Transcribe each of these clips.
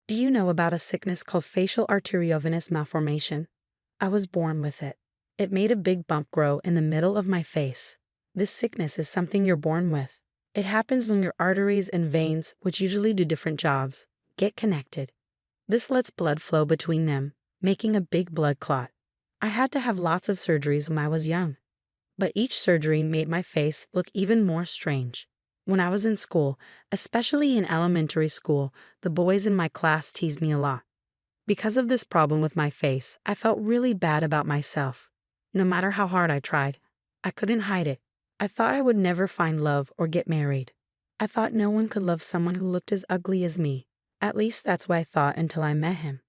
Do you know about a sickness called facial arteriovenous malformation? I was born with it. It made a big bump grow in the middle of my face. This sickness is something you're born with. It happens when your arteries and veins, which usually do different jobs, get connected. This lets blood flow between them, making a big blood clot. I had to have lots of surgeries when I was young, but each surgery made my face look even more strange. When I was in school, especially in elementary school, the boys in my class teased me a lot. Because of this problem with my face, I felt really bad about myself. No matter how hard I tried, I couldn't hide it. I thought I would never find love or get married. I thought no one could love someone who looked as ugly as me. At least that's what I thought until I met him.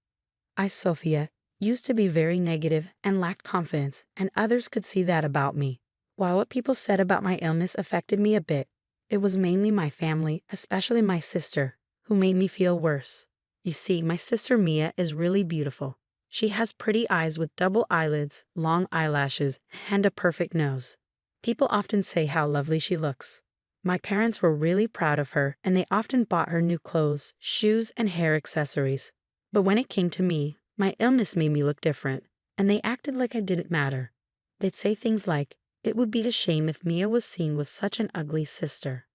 Sophia, used to be very negative and lacked confidence, and others could see that about me. While what people said about my illness affected me a bit, it was mainly my family, especially my sister, who made me feel worse. You see, my sister Mia is really beautiful. She has pretty eyes with double eyelids, long eyelashes, and a perfect nose. People often say how lovely she looks. My parents were really proud of her, and they often bought her new clothes, shoes, and hair accessories. But when it came to me, my illness made me look different, and they acted like I didn't matter. They'd say things like, "It would be a shame if Mia was seen with such an ugly sister."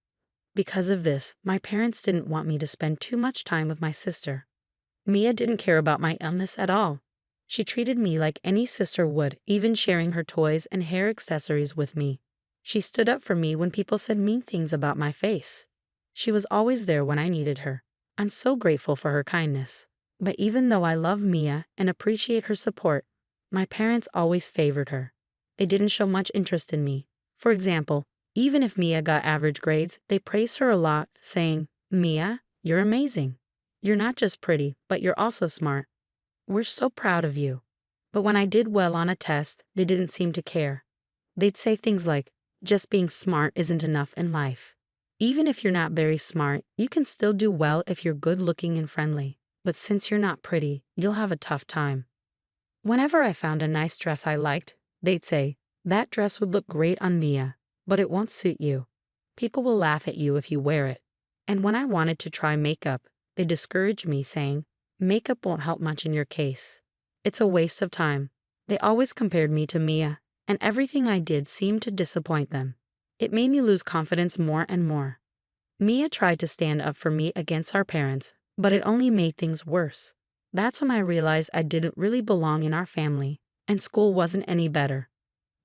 Because of this, my parents didn't want me to spend too much time with my sister. Mia didn't care about my illness at all. She treated me like any sister would, even sharing her toys and hair accessories with me. She stood up for me when people said mean things about my face. She was always there when I needed her. I'm so grateful for her kindness. But even though I love Mia and appreciate her support, my parents always favored her. They didn't show much interest in me. For example, even if Mia got average grades, they praised her a lot, saying, "Mia, you're amazing. You're not just pretty, but you're also smart. We're so proud of you." But when I did well on a test, they didn't seem to care. They'd say things like, "Just being smart isn't enough in life. Even if you're not very smart, you can still do well if you're good looking and friendly. But since you're not pretty, you'll have a tough time." Whenever I found a nice dress I liked, they'd say, "That dress would look great on Mia, but it won't suit you. People will laugh at you if you wear it." And when I wanted to try makeup, they discouraged me, saying, "Makeup won't help much in your case. It's a waste of time." They always compared me to Mia, and everything I did seemed to disappoint them. It made me lose confidence more and more. Mia tried to stand up for me against our parents, but it only made things worse. That's when I realized I didn't really belong in our family, and school wasn't any better.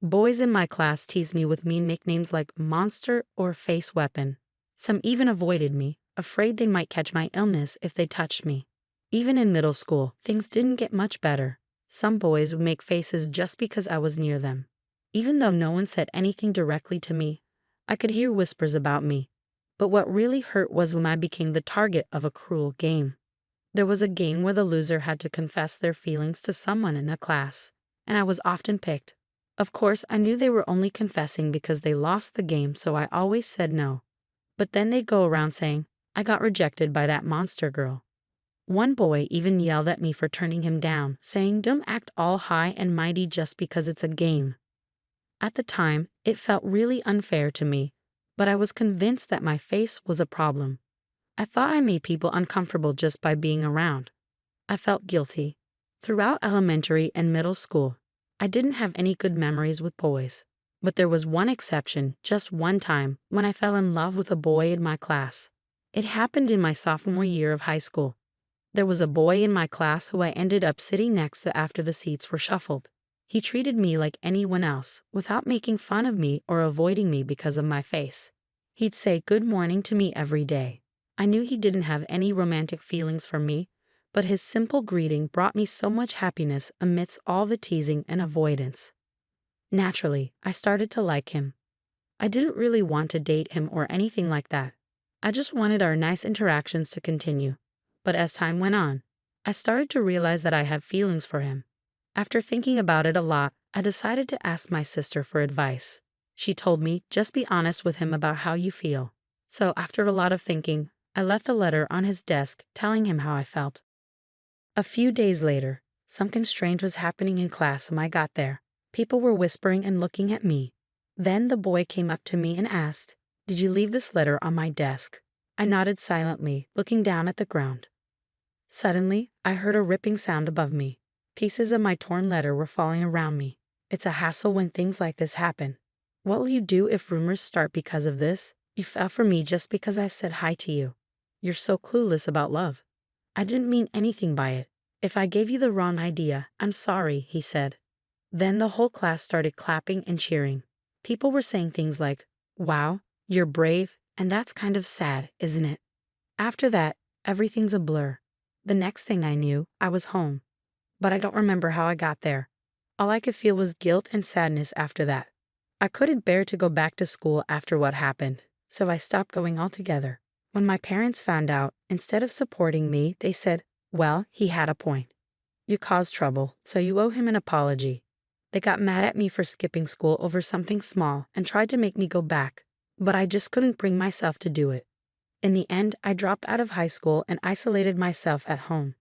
Boys in my class teased me with mean nicknames like monster or face weapon. Some even avoided me, afraid they might catch my illness if they touched me. Even in middle school, things didn't get much better. Some boys would make faces just because I was near them. Even though no one said anything directly to me, I could hear whispers about me. But what really hurt was when I became the target of a cruel game. There was a game where the loser had to confess their feelings to someone in the class, and I was often picked. Of course, I knew they were only confessing because they lost the game, so I always said no. But then they'd go around saying, "I got rejected by that monster girl." One boy even yelled at me for turning him down, saying, "Don't act all high and mighty just because it's a game." At the time, it felt really unfair to me, but I was convinced that my face was a problem. I thought I made people uncomfortable just by being around. I felt guilty. Throughout elementary and middle school, I didn't have any good memories with boys. But there was one exception, just one time, when I fell in love with a boy in my class. It happened in my sophomore year of high school. There was a boy in my class who I ended up sitting next to after the seats were shuffled. He treated me like anyone else, without making fun of me or avoiding me because of my face. He'd say good morning to me every day. I knew he didn't have any romantic feelings for me, but his simple greeting brought me so much happiness amidst all the teasing and avoidance. Naturally, I started to like him. I didn't really want to date him or anything like that. I just wanted our nice interactions to continue. But as time went on, I started to realize that I had feelings for him. After thinking about it a lot, I decided to ask my sister for advice. She told me, "Just be honest with him about how you feel." So after a lot of thinking, I left a letter on his desk telling him how I felt. A few days later, something strange was happening in class when I got there. People were whispering and looking at me. Then the boy came up to me and asked, "Did you leave this letter on my desk?" I nodded silently, looking down at the ground. Suddenly, I heard a ripping sound above me. Pieces of my torn letter were falling around me. It's a hassle when things like this happen. What will you do if rumors start because of this? You fell for me just because I said hi to you. You're so clueless about love. I didn't mean anything by it. If I gave you the wrong idea, I'm sorry, he said. Then the whole class started clapping and cheering. People were saying things like, "Wow, you're brave," and that's kind of sad, isn't it? After that, everything's a blur. The next thing I knew, I was home. But I don't remember how I got there. All I could feel was guilt and sadness after that. I couldn't bear to go back to school after what happened, so I stopped going altogether. When my parents found out, instead of supporting me, they said, "Well, he had a point. You caused trouble, so you owe him an apology." They got mad at me for skipping school over something small and tried to make me go back, but I just couldn't bring myself to do it. In the end, I dropped out of high school and isolated myself at home.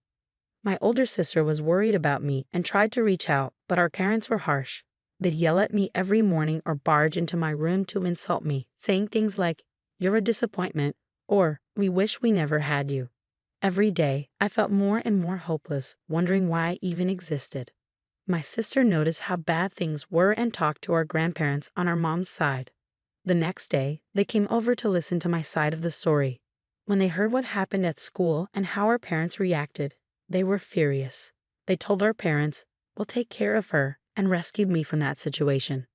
My older sister was worried about me and tried to reach out, but our parents were harsh. They'd yell at me every morning or barge into my room to insult me, saying things like, "You're a disappointment," or "We wish we never had you." Every day, I felt more and more hopeless, wondering why I even existed. My sister noticed how bad things were and talked to our grandparents on our mom's side. The next day, they came over to listen to my side of the story. When they heard what happened at school and how our parents reacted, they were furious. They told our parents, "We'll take care of her," and rescued me from that situation.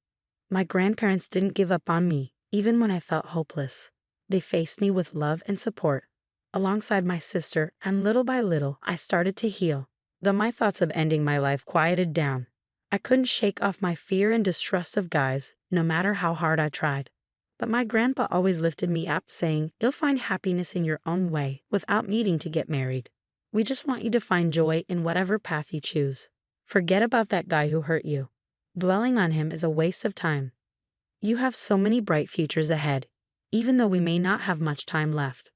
My grandparents didn't give up on me, even when I felt hopeless. They faced me with love and support, alongside my sister, and little by little, I started to heal. Though my thoughts of ending my life quieted down, I couldn't shake off my fear and distrust of guys, no matter how hard I tried. But my grandpa always lifted me up, saying, "You'll find happiness in your own way, without needing to get married. We just want you to find joy in whatever path you choose. Forget about that guy who hurt you. Dwelling on him is a waste of time. You have so many bright futures ahead, even though we may not have much time left."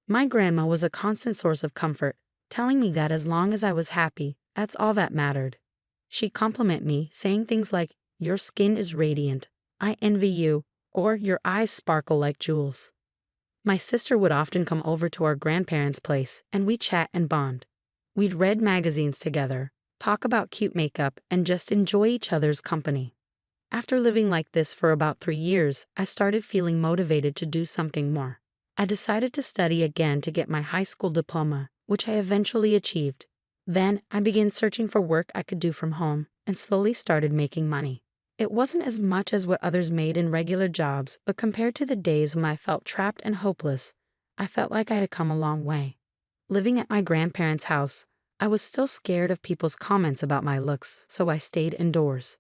My grandma was a constant source of comfort, telling me that as long as I was happy, that's all that mattered. She'd compliment me, saying things like, "Your skin is radiant," "I envy you," or "Your eyes sparkle like jewels." My sister would often come over to our grandparents' place, and we'd chat and bond. We'd read magazines together, talk about cute makeup, and just enjoy each other's company. After living like this for about 3 years, I started feeling motivated to do something more. I decided to study again to get my high school diploma, which I eventually achieved. Then I began searching for work I could do from home and slowly started making money. It wasn't as much as what others made in regular jobs, but compared to the days when I felt trapped and hopeless, I felt like I had come a long way. Living at my grandparents' house, I was still scared of people's comments about my looks, so I stayed indoors.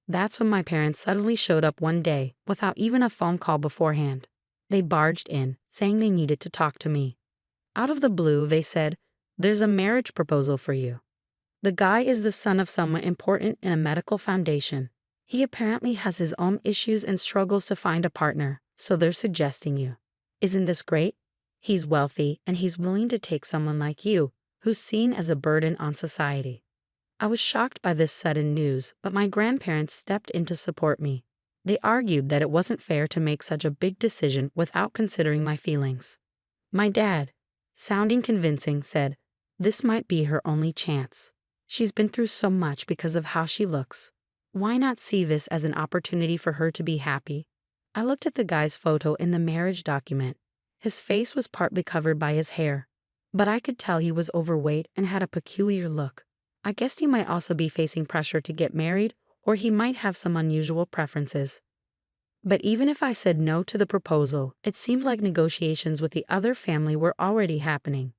That's when my parents suddenly showed up one day without even a phone call beforehand. They barged in, saying they needed to talk to me. Out of the blue, they said, "There's a marriage proposal for you." The guy is the son of someone important in a medical foundation. He apparently has his own issues and struggles to find a partner, so they're suggesting you. Isn't this great? He's wealthy and he's willing to take someone like you, who's seen as a burden on society. I was shocked by this sudden news, but my grandparents stepped in to support me. They argued that it wasn't fair to make such a big decision without considering my feelings. My dad, sounding convincing, said, "This might be her only chance. She's been through so much because of how she looks. Why not see this as an opportunity for her to be happy?" I looked at the guy's photo in the marriage document. His face was partly covered by his hair, but I could tell he was overweight and had a peculiar look. I guessed he might also be facing pressure to get married, or he might have some unusual preferences. But even if I said no to the proposal, it seemed like negotiations with the other family were already happening.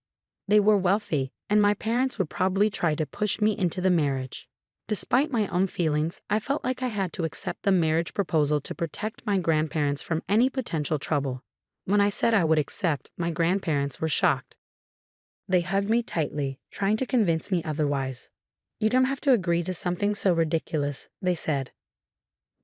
They were wealthy, and my parents would probably try to push me into the marriage. Despite my own feelings, I felt like I had to accept the marriage proposal to protect my grandparents from any potential trouble. When I said I would accept, my grandparents were shocked. They hugged me tightly, trying to convince me otherwise. "You don't have to agree to something so ridiculous," they said.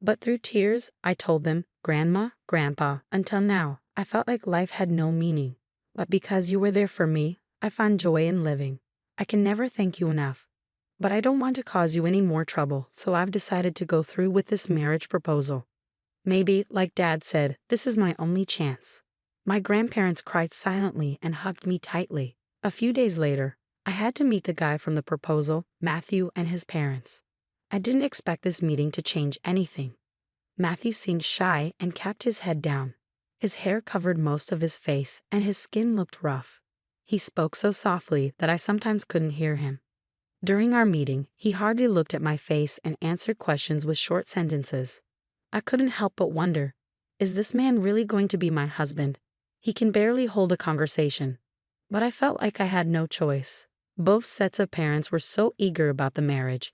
But through tears, I told them, "Grandma, Grandpa, until now, I felt like life had no meaning. But because you were there for me, I found joy in living. I can never thank you enough. But I don't want to cause you any more trouble, so I've decided to go through with this marriage proposal. Maybe, like Dad said, this is my only chance." My grandparents cried silently and hugged me tightly. A few days later, I had to meet the guy from the proposal, Matthew, and his parents. I didn't expect this meeting to change anything. Matthew seemed shy and kept his head down. His hair covered most of his face, and his skin looked rough. He spoke so softly that I sometimes couldn't hear him. During our meeting, he hardly looked at my face and answered questions with short sentences. I couldn't help but wonder, is this man really going to be my husband? He can barely hold a conversation. But I felt like I had no choice. Both sets of parents were so eager about the marriage,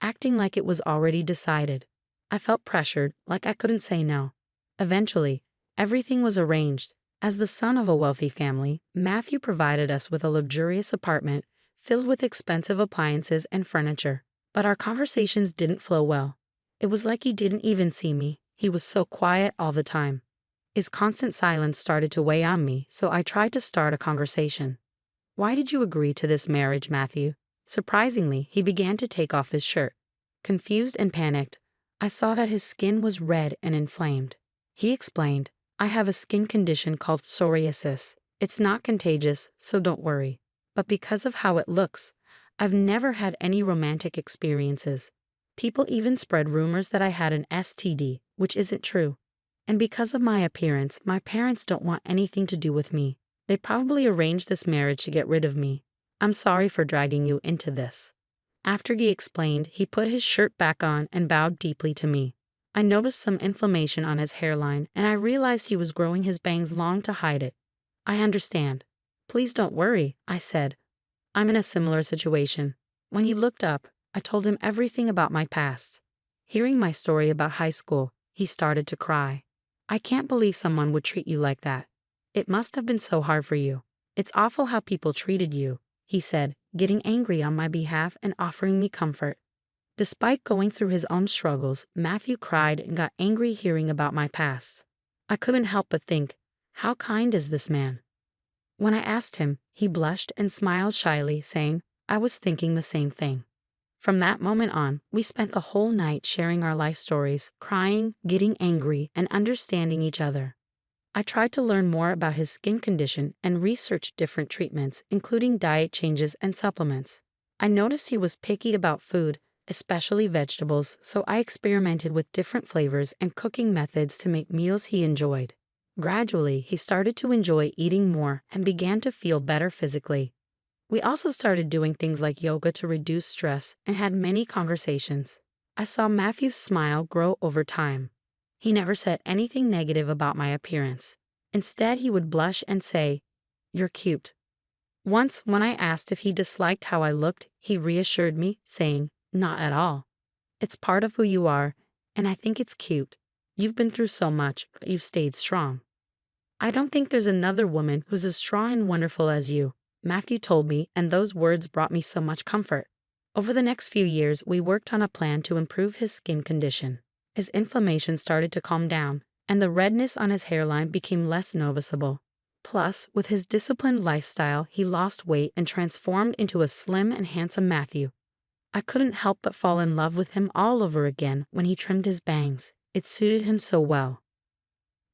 acting like it was already decided. I felt pressured, like I couldn't say no. Eventually, everything was arranged. As the son of a wealthy family, Matthew provided us with a luxurious apartment filled with expensive appliances and furniture. But our conversations didn't flow well. It was like he didn't even see me. He was so quiet all the time. His constant silence started to weigh on me, so I tried to start a conversation. "Why did you agree to this marriage, Matthew?" Surprisingly, he began to take off his shirt. Confused and panicked, I saw that his skin was red and inflamed. He explained, "I have a skin condition called psoriasis. It's not contagious, so don't worry. But because of how it looks, I've never had any romantic experiences. People even spread rumors that I had an STD, which isn't true. And because of my appearance, my parents don't want anything to do with me. They probably arranged this marriage to get rid of me. I'm sorry for dragging you into this." After he explained, he put his shirt back on and bowed deeply to me. I noticed some inflammation on his hairline, and I realized he was growing his bangs long to hide it. "I understand. Please don't worry," I said. "I'm in a similar situation." When he looked up, I told him everything about my past. Hearing my story about high school, he started to cry. "I can't believe someone would treat you like that. It must have been so hard for you. It's awful how people treated you," he said, getting angry on my behalf and offering me comfort. Despite going through his own struggles, Matthew cried and got angry hearing about my past. I couldn't help but think, how kind is this man? When I asked him, he blushed and smiled shyly, saying, "I was thinking the same thing." From that moment on, we spent the whole night sharing our life stories, crying, getting angry, and understanding each other. I tried to learn more about his skin condition and researched different treatments, including diet changes and supplements. I noticed he was picky about food, especially vegetables, so I experimented with different flavors and cooking methods to make meals he enjoyed. Gradually, he started to enjoy eating more and began to feel better physically. We also started doing things like yoga to reduce stress and had many conversations. I saw Matthew's smile grow over time. He never said anything negative about my appearance. Instead, he would blush and say, "You're cute." Once, when I asked if he disliked how I looked, he reassured me, saying, "Not at all. It's part of who you are, and I think it's cute. You've been through so much, but you've stayed strong." "I don't think there's another woman who's as strong and wonderful as you," Matthew told me, and those words brought me so much comfort. Over the next few years, we worked on a plan to improve his skin condition. His inflammation started to calm down, and the redness on his hairline became less noticeable. Plus, with his disciplined lifestyle, he lost weight and transformed into a slim and handsome Matthew. I couldn't help but fall in love with him all over again when he trimmed his bangs. It suited him so well.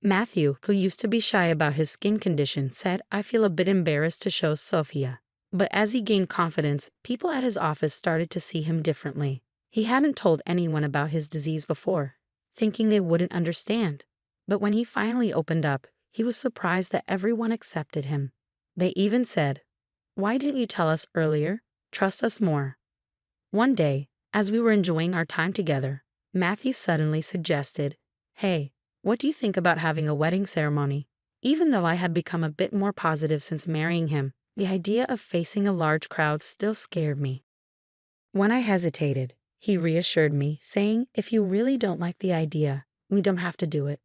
Matthew, who used to be shy about his skin condition, said, "I feel a bit embarrassed to show Sophia." But as he gained confidence, people at his office started to see him differently. He hadn't told anyone about his disease before, thinking they wouldn't understand. But when he finally opened up, he was surprised that everyone accepted him. They even said, "Why didn't you tell us earlier? Trust us more." One day, as we were enjoying our time together, Matthew suddenly suggested, "Hey, what do you think about having a wedding ceremony?" Even though I had become a bit more positive since marrying him, the idea of facing a large crowd still scared me. When I hesitated, he reassured me, saying, "If you really don't like the idea, we don't have to do it."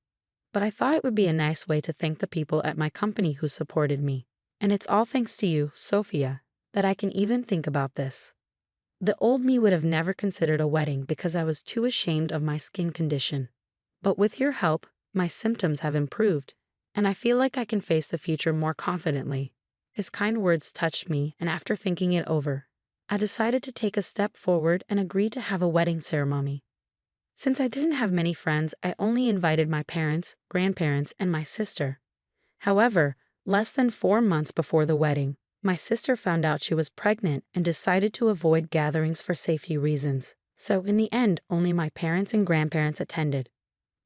But I thought it would be a nice way to thank the people at my company who supported me. And it's all thanks to you, Sophia, that I can even think about this. The old me would have never considered a wedding because I was too ashamed of my skin condition. But with your help, my symptoms have improved, and I feel like I can face the future more confidently. His kind words touched me, and after thinking it over, I decided to take a step forward and agree to have a wedding ceremony. Since I didn't have many friends, I only invited my parents, grandparents, and my sister. However, less than 4 months before the wedding, My sister found out she was pregnant and decided to avoid gatherings for safety reasons. So in the end, only my parents and grandparents attended.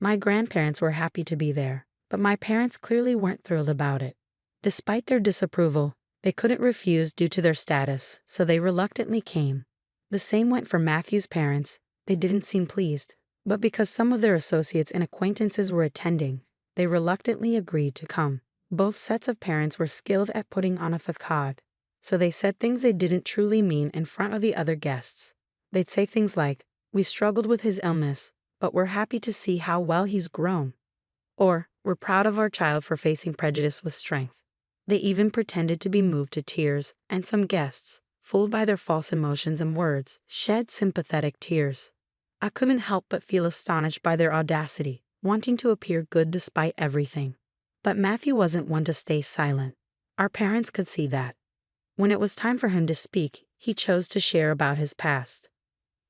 My grandparents were happy to be there, but my parents clearly weren't thrilled about it. Despite their disapproval, they couldn't refuse due to their status, so they reluctantly came. The same went for Matthew's parents. They didn't seem pleased, but because some of their associates and acquaintances were attending, they reluctantly agreed to come. Both sets of parents were skilled at putting on a facade, so they said things they didn't truly mean in front of the other guests. They'd say things like, "We struggled with his illness, but we're happy to see how well he's grown." Or, "We're proud of our child for facing prejudice with strength." They even pretended to be moved to tears, and some guests, fooled by their false emotions and words, shed sympathetic tears. I couldn't help but feel astonished by their audacity, wanting to appear good despite everything. But Matthew wasn't one to stay silent. Our parents could see that. When it was time for him to speak, he chose to share about his past.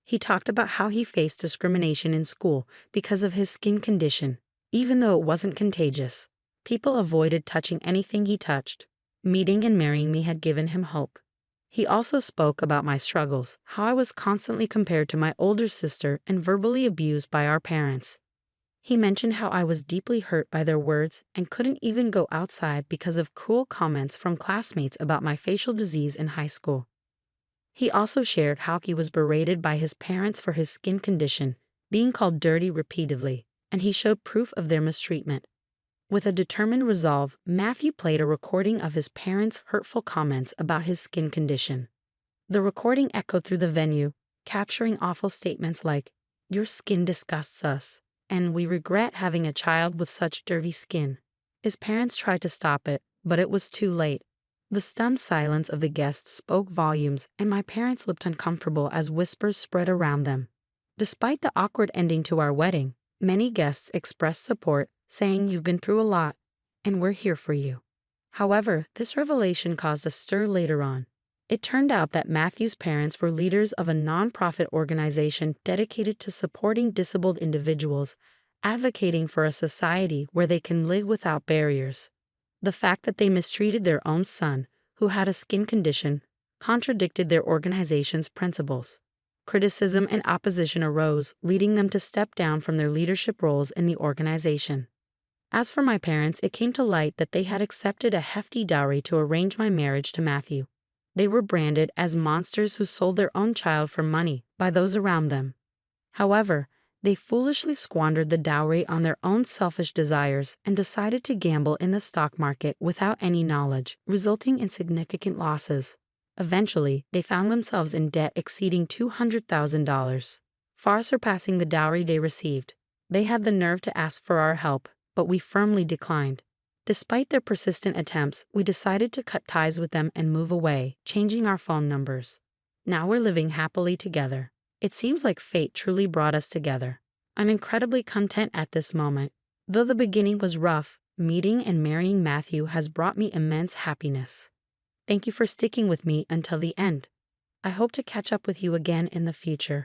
He talked about how he faced discrimination in school because of his skin condition, even though it wasn't contagious. People avoided touching anything he touched. Meeting and marrying me had given him hope. He also spoke about my struggles, how I was constantly compared to my older sister and verbally abused by our parents. He mentioned how I was deeply hurt by their words and couldn't even go outside because of cruel comments from classmates about my facial disease in high school. He also shared how he was berated by his parents for his skin condition, being called dirty repeatedly, and he showed proof of their mistreatment. With a determined resolve, Matthew played a recording of his parents' hurtful comments about his skin condition. The recording echoed through the venue, capturing awful statements like, "Your skin disgusts us," and "We regret having a child with such dirty skin." His parents tried to stop it, but it was too late. The stunned silence of the guests spoke volumes, and my parents looked uncomfortable as whispers spread around them. Despite the awkward ending to our wedding, many guests expressed support, saying, "You've been through a lot, and we're here for you." However, this revelation caused a stir later on. It turned out that Matthew's parents were leaders of a nonprofit organization dedicated to supporting disabled individuals, advocating for a society where they can live without barriers. The fact that they mistreated their own son, who had a skin condition, contradicted their organization's principles. Criticism and opposition arose, leading them to step down from their leadership roles in the organization. As for my parents, it came to light that they had accepted a hefty dowry to arrange my marriage to Matthew. They were branded as monsters who sold their own child for money by those around them. However, they foolishly squandered the dowry on their own selfish desires and decided to gamble in the stock market without any knowledge, resulting in significant losses. Eventually, they found themselves in debt exceeding $200,000, far surpassing the dowry they received. They had the nerve to ask for our help, but we firmly declined. Despite their persistent attempts, we decided to cut ties with them and move away, changing our phone numbers. Now we're living happily together. It seems like fate truly brought us together. I'm incredibly content at this moment. Though the beginning was rough, meeting and marrying Matthew has brought me immense happiness. Thank you for sticking with me until the end. I hope to catch up with you again in the future.